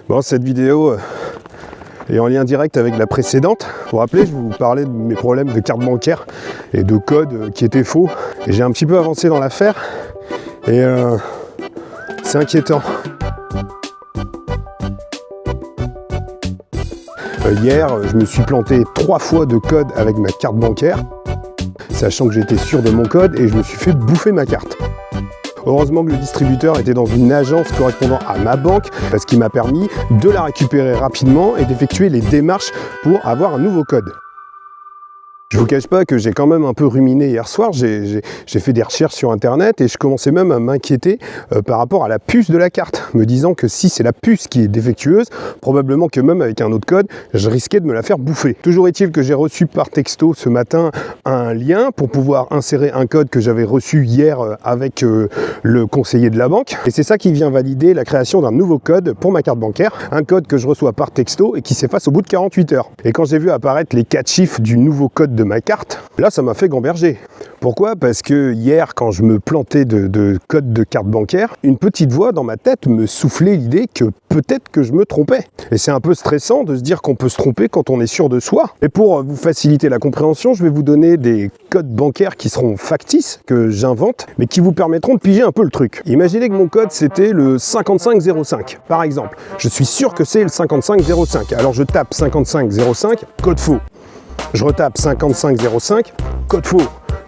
Bon, cette vidéo est en lien direct avec la précédente. Vous vous rappelez, je vous parlais de mes problèmes de carte bancaire et de code qui étaient faux. Et j'ai un petit peu avancé dans l'affaire et c'est inquiétant. Hier, je me suis planté 3 fois de code avec ma carte bancaire, sachant que j'étais sûr de mon code et je me suis fait bouffer ma carte. Heureusement que le distributeur était dans une agence correspondant à ma banque, parce qu'il m'a permis de la récupérer rapidement et d'effectuer les démarches pour avoir un nouveau code. Je vous cache pas que j'ai quand même un peu ruminé hier soir, j'ai fait des recherches sur internet et je commençais même à m'inquiéter par rapport à la puce de la carte, me disant que si c'est la puce qui est défectueuse, probablement que même avec un autre code, je risquais de me la faire bouffer. Toujours est-il que j'ai reçu par texto ce matin un lien pour pouvoir insérer un code que j'avais reçu hier avec le conseiller de la banque. Et c'est ça qui vient valider la création d'un nouveau code pour ma carte bancaire, un code que je reçois par texto et qui s'efface au bout de 48 heures. Et quand j'ai vu apparaître les 4 chiffres du nouveau code de ma carte, là ça m'a fait gamberger. Pourquoi ? Parce que hier, quand je me plantais de code de carte bancaire, une petite voix dans ma tête me soufflait l'idée que peut-être que je me trompais. Et c'est un peu stressant de se dire qu'on peut se tromper quand on est sûr de soi. Et pour vous faciliter la compréhension, je vais vous donner des codes bancaires qui seront factices, que j'invente, mais qui vous permettront de piger un peu le truc. Imaginez que mon code c'était le 5505, par exemple. Je suis sûr que c'est le 5505. Alors je tape 5505, code faux. Je retape 5505, code faux.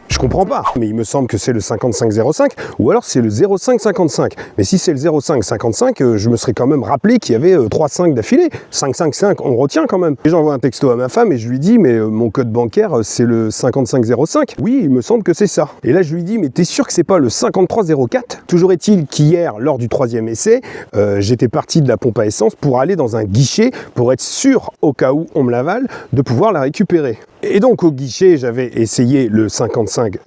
Je comprends pas, mais il me semble que c'est le 5505 ou alors c'est le 0555. Mais si c'est le 0555, je me serais quand même rappelé qu'il y avait 3 5 d'affilée. 555, on retient quand même. Et j'envoie un texto à ma femme et je lui dis, mais mon code bancaire, c'est le 5505. Oui, il me semble que c'est ça. Et là, je lui dis, mais t'es sûr que c'est pas le 5304 ? Toujours est-il qu'hier, lors du 3e essai, j'étais parti de la pompe à essence pour aller dans un guichet pour être sûr, au cas où on me l'avale, de pouvoir la récupérer. Et donc au guichet, j'avais essayé le 5505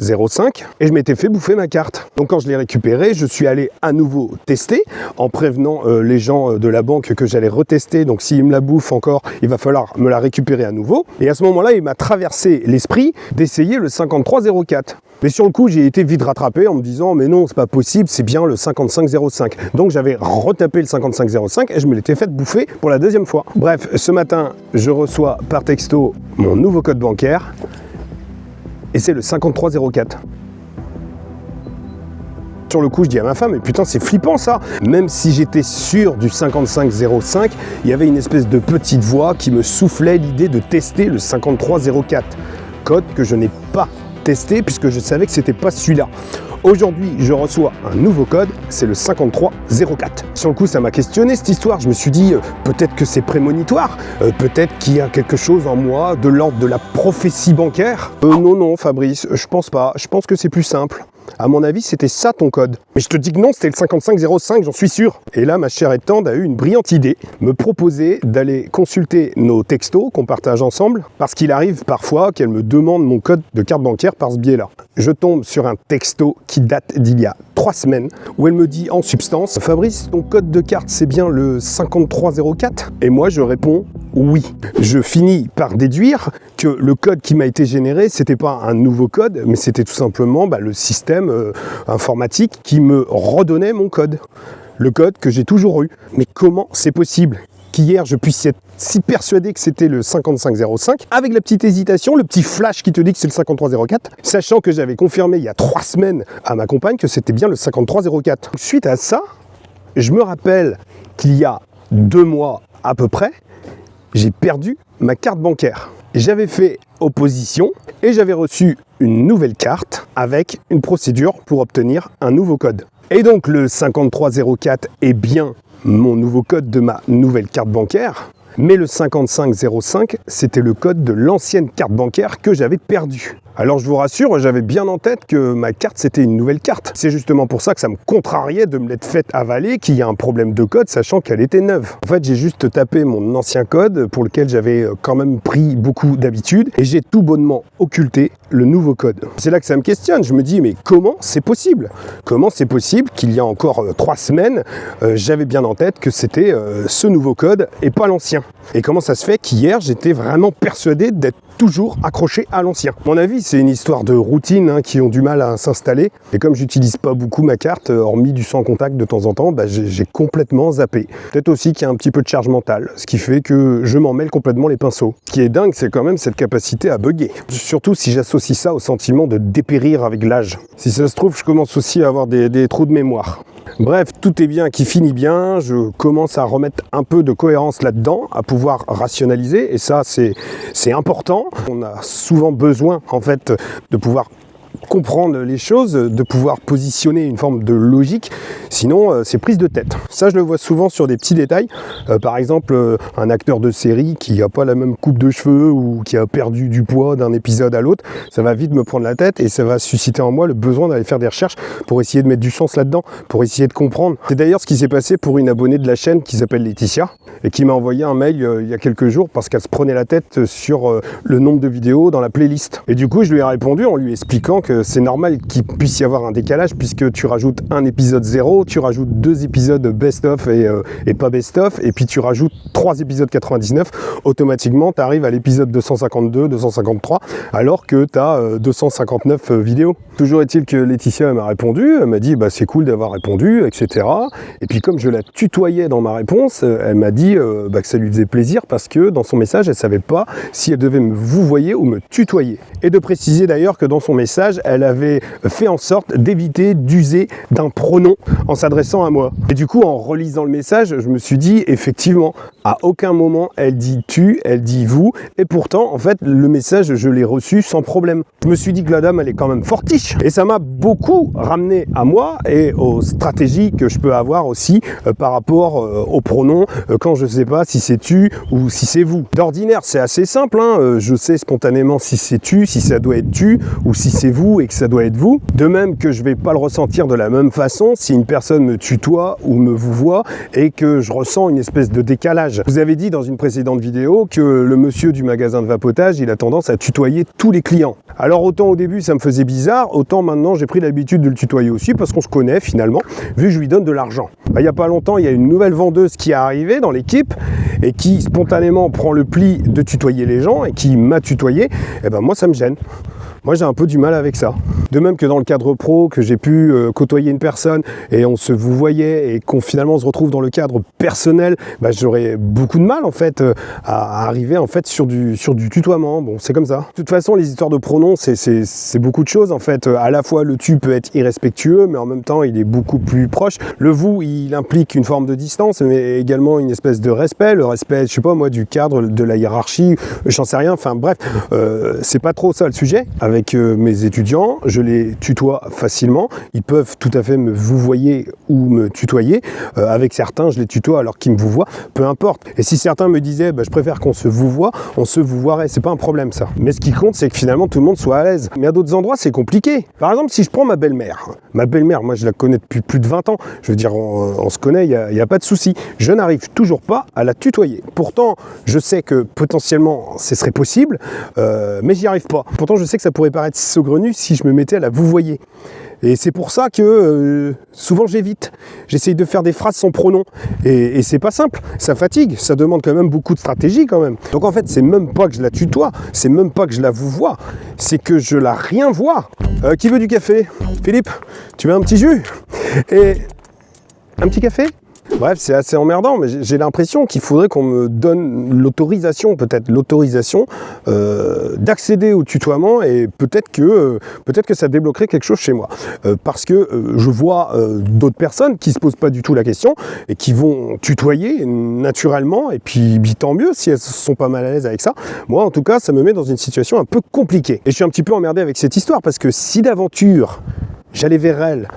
et je m'étais fait bouffer ma carte. Donc quand je l'ai récupéré, je suis allé à nouveau tester en prévenant les gens de la banque que j'allais retester. Donc s'ils me la bouffent encore, il va falloir me la récupérer à nouveau. Et à ce moment-là, il m'a traversé l'esprit d'essayer le 5304. Mais sur le coup, j'ai été vite rattrapé en me disant « Mais non, c'est pas possible, c'est bien le 5505 ». Donc j'avais retapé le 5505 et je me l'étais fait bouffer pour la 2e fois. Bref, ce matin, je reçois par texto mon nouveau code bancaire et c'est le 5304. Sur le coup, je dis à ma femme, mais putain, c'est flippant ça. Même si j'étais sûr du 5505, il y avait une espèce de petite voix qui me soufflait l'idée de tester le 5304. Code que je n'ai pas testé puisque je savais que c'était pas celui-là. Aujourd'hui, je reçois un nouveau code, c'est le 5304. Sur le coup, ça m'a questionné cette histoire. Je me suis dit, peut-être que c'est prémonitoire, peut-être qu'il y a quelque chose en moi de l'ordre de la prophétie bancaire. Non, Fabrice, je pense pas. Je pense que c'est plus simple. À mon avis, c'était ça ton code. Mais je te dis que non, c'était le 5505, j'en suis sûr. Et là, ma chère étende a eu une brillante idée, me proposer d'aller consulter nos textos qu'on partage ensemble, parce qu'il arrive parfois qu'elle me demande mon code de carte bancaire par ce biais-là. Je tombe sur un texto qui date d'il y a 3 semaines, où elle me dit en substance « Fabrice, ton code de carte, c'est bien le 5304 ?» Et moi, je réponds « Oui ». Je finis par déduire que le code qui m'a été généré, c'était pas un nouveau code, mais c'était tout simplement le système informatique qui me redonnait mon code. Le code que j'ai toujours eu. Mais comment c'est possible qu'hier je puisse être si persuadé que c'était le 5505, avec la petite hésitation, le petit flash qui te dit que c'est le 5304, sachant que j'avais confirmé il y a 3 semaines à ma compagne que c'était bien le 5304. Suite à ça, je me rappelle qu'il y a 2 mois à peu près, j'ai perdu ma carte bancaire. J'avais fait opposition et j'avais reçu une nouvelle carte avec une procédure pour obtenir un nouveau code. Et donc le 5304 est bien mon nouveau code de ma nouvelle carte bancaire, mais le 5505, c'était le code de l'ancienne carte bancaire que j'avais perdue. Alors je vous rassure, j'avais bien en tête que ma carte c'était une nouvelle carte. C'est justement pour ça que ça me contrariait de me l'être faite avaler qu'il y a un problème de code sachant qu'elle était neuve. En fait j'ai juste tapé mon ancien code pour lequel j'avais quand même pris beaucoup d'habitude et j'ai tout bonnement occulté le nouveau code. C'est là que ça me questionne, je me dis mais comment c'est possible ? Comment c'est possible qu'il y a encore 3 semaines, j'avais bien en tête que c'était ce nouveau code et pas l'ancien ? Et comment ça se fait qu'hier j'étais vraiment persuadé d'être toujours accroché à l'ancien. À mon avis, c'est une histoire de routine qui ont du mal à s'installer. Et comme j'utilise pas beaucoup ma carte, hormis du sans contact de temps en temps, j'ai complètement zappé. Peut-être aussi qu'il y a un petit peu de charge mentale, ce qui fait que je m'en mêle complètement les pinceaux. Ce qui est dingue, c'est quand même cette capacité à bugger. Surtout si j'associe ça au sentiment de dépérir avec l'âge. Si ça se trouve, je commence aussi à avoir des trous de mémoire. Bref, tout est bien qui finit bien, je commence à remettre un peu de cohérence là-dedans, à pouvoir rationaliser, et ça c'est important. On a souvent besoin en fait de pouvoir comprendre les choses, de pouvoir positionner une forme de logique, sinon c'est prise de tête. Ça je le vois souvent sur des petits détails, par exemple un acteur de série qui n'a pas la même coupe de cheveux ou qui a perdu du poids d'un épisode à l'autre, ça va vite me prendre la tête et ça va susciter en moi le besoin d'aller faire des recherches pour essayer de mettre du sens là-dedans, pour essayer de comprendre. C'est d'ailleurs ce qui s'est passé pour une abonnée de la chaîne qui s'appelle Laetitia et qui m'a envoyé un mail il y a quelques jours parce qu'elle se prenait la tête sur le nombre de vidéos dans la playlist. Et du coup je lui ai répondu en lui expliquant que c'est normal qu'il puisse y avoir un décalage puisque tu rajoutes un épisode 0, tu rajoutes 2 épisodes best-of et pas best-of, et puis tu rajoutes 3 épisodes 99, automatiquement tu arrives à l'épisode 252, 253, alors que tu as 259 vidéos. Toujours est-il que Laetitia m'a répondu, elle m'a dit c'est cool d'avoir répondu, etc. Et puis comme je la tutoyais dans ma réponse, elle m'a dit que ça lui faisait plaisir parce que dans son message, elle savait pas si elle devait me vouvoyer ou me tutoyer. Et de préciser d'ailleurs que dans son message, elle avait fait en sorte d'éviter d'user d'un pronom en s'adressant à moi. Et du coup, en relisant le message, je me suis dit, effectivement, à aucun moment elle dit tu, elle dit vous, et pourtant, en fait, le message, je l'ai reçu sans problème. Je me suis dit que la dame, elle est quand même fortiche. Et ça m'a beaucoup ramené à moi et aux stratégies que je peux avoir aussi par rapport aux pronoms quand je ne sais pas si c'est tu ou si c'est vous. D'ordinaire, c'est assez simple, je sais spontanément si c'est tu, si ça doit être tu, ou si c'est vous et que ça doit être vous. De même que je ne vais pas le ressentir de la même façon si une personne me tutoie ou me vouvoie et que je ressens une espèce de décalage. Vous avez dit dans une précédente vidéo que le monsieur du magasin de vapotage, il a tendance à tutoyer tous les clients. Alors autant au début ça me faisait bizarre, autant maintenant j'ai pris l'habitude de le tutoyer aussi parce qu'on se connaît finalement, vu que je lui donne de l'argent. Il n'y a pas longtemps, il y a une nouvelle vendeuse qui est arrivée dans l'équipe et qui spontanément prend le pli de tutoyer les gens et qui m'a tutoyé, et moi ça me gêne. Moi j'ai un peu du mal avec ça. De même que dans le cadre pro, que j'ai pu côtoyer une personne et on se vouvoyait et qu'on finalement se retrouve dans le cadre personnel, j'aurais beaucoup de mal en fait à arriver en fait sur du tutoiement. Bon, c'est comme ça. De toute façon, les histoires de pronoms, c'est beaucoup de choses en fait. À la fois le tu peut être irrespectueux, mais en même temps il est beaucoup plus proche. Le vous, il implique une forme de distance, mais également une espèce de respect. Le respect, je sais pas moi, du cadre, de la hiérarchie, j'en sais rien. Enfin bref, c'est pas trop ça le sujet. Avec mes étudiants, je les tutoie facilement. Ils peuvent tout à fait me vouvoyer ou me tutoyer. Avec certains, je les tutoie alors qu'ils me vouvoient. Peu importe. Et si certains me disaient, je préfère qu'on se vouvoie, on se vouvoierait. C'est pas un problème ça. Mais ce qui compte, c'est que finalement tout le monde soit à l'aise. Mais à d'autres endroits, c'est compliqué. Par exemple, si je prends ma belle-mère. Ma belle-mère, moi je la connais depuis plus de 20 ans. Je veux dire, on se connaît, il n'y a pas de souci. Je n'arrive toujours pas à la tutoyer. Pourtant, je sais que potentiellement, ce serait possible, mais j'y arrive pas. Pourtant, je sais que ça pourrait paraître saugrenu si je me mettais à la vouvoyer. Et c'est pour ça que souvent j'évite. J'essaye de faire des phrases sans pronom. Et c'est pas simple, ça fatigue, ça demande quand même beaucoup de stratégie quand même. Donc en fait, c'est même pas que je la tutoie, c'est même pas que je la vouvoie, c'est que je la rien vois. Qui veut du café? Philippe, tu veux un petit jus? Et un petit café? Bref, c'est assez emmerdant, mais j'ai l'impression qu'il faudrait qu'on me donne l'autorisation, d'accéder au tutoiement, et peut-être que ça débloquerait quelque chose chez moi. Parce que je vois d'autres personnes qui se posent pas du tout la question et qui vont tutoyer naturellement, et puis tant mieux si elles sont pas mal à l'aise avec ça. Moi, en tout cas, ça me met dans une situation un peu compliquée. Et je suis un petit peu emmerdé avec cette histoire, parce que si d'aventure, j'allais vers elle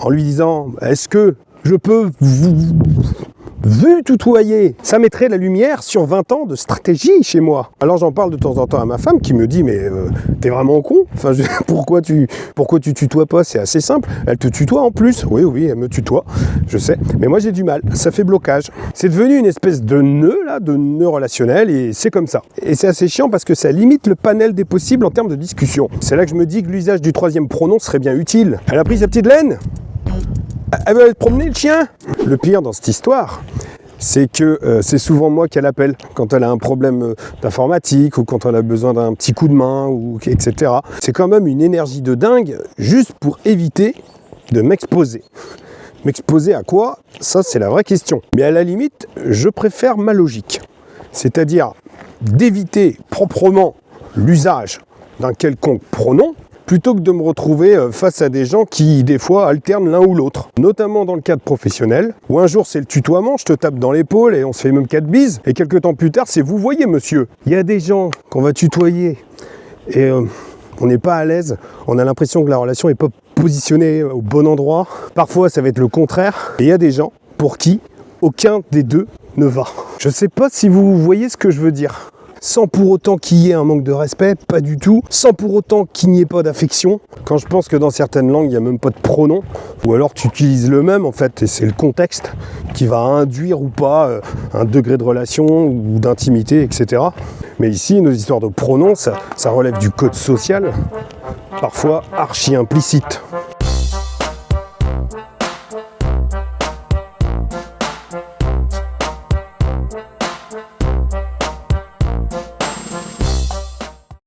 en lui disant « Est-ce que je peux vous tutoyer ?» Ça mettrait la lumière sur 20 ans de stratégie chez moi. Alors j'en parle de temps en temps à ma femme qui me dit « Mais t'es vraiment con ? Enfin, pourquoi tu tutoies pas ? C'est assez simple. Elle te tutoie en plus. » Oui, elle me tutoie, je sais. Mais moi j'ai du mal. Ça fait blocage. C'est devenu une espèce de nœud relationnel, et c'est comme ça. Et c'est assez chiant parce que ça limite le panel des possibles en termes de discussion. C'est là que je me dis que l'usage du 3e pronom serait bien utile. Elle a pris sa petite laine ? Elle veut aller promener le chien. Le pire dans cette histoire, c'est que c'est souvent moi qu'elle appelle quand elle a un problème d'informatique ou quand elle a besoin d'un petit coup de main, ou etc. C'est quand même une énergie de dingue juste pour éviter de m'exposer. M'exposer à quoi? Ça, c'est la vraie question. Mais à la limite, je préfère ma logique. C'est-à-dire d'éviter proprement l'usage d'un quelconque pronom, plutôt que de me retrouver face à des gens qui, des fois, alternent l'un ou l'autre. Notamment dans le cadre professionnel, où un jour c'est le tutoiement, je te tape dans l'épaule et on se fait même 4 bises, et quelques temps plus tard, c'est vous voyez, monsieur. Il y a des gens qu'on va tutoyer, et on n'est pas à l'aise, on a l'impression que la relation n'est pas positionnée au bon endroit. Parfois, ça va être le contraire, et il y a des gens pour qui aucun des deux ne va. Je ne sais pas si vous voyez ce que je veux dire. Sans pour autant qu'il y ait un manque de respect, pas du tout. Sans pour autant qu'il n'y ait pas d'affection. Quand je pense que dans certaines langues, il n'y a même pas de pronom. Ou alors tu utilises le même, en fait, et c'est le contexte qui va induire ou pas un degré de relation ou d'intimité, etc. Mais ici, nos histoires de pronoms, ça relève du code social, parfois archi implicite.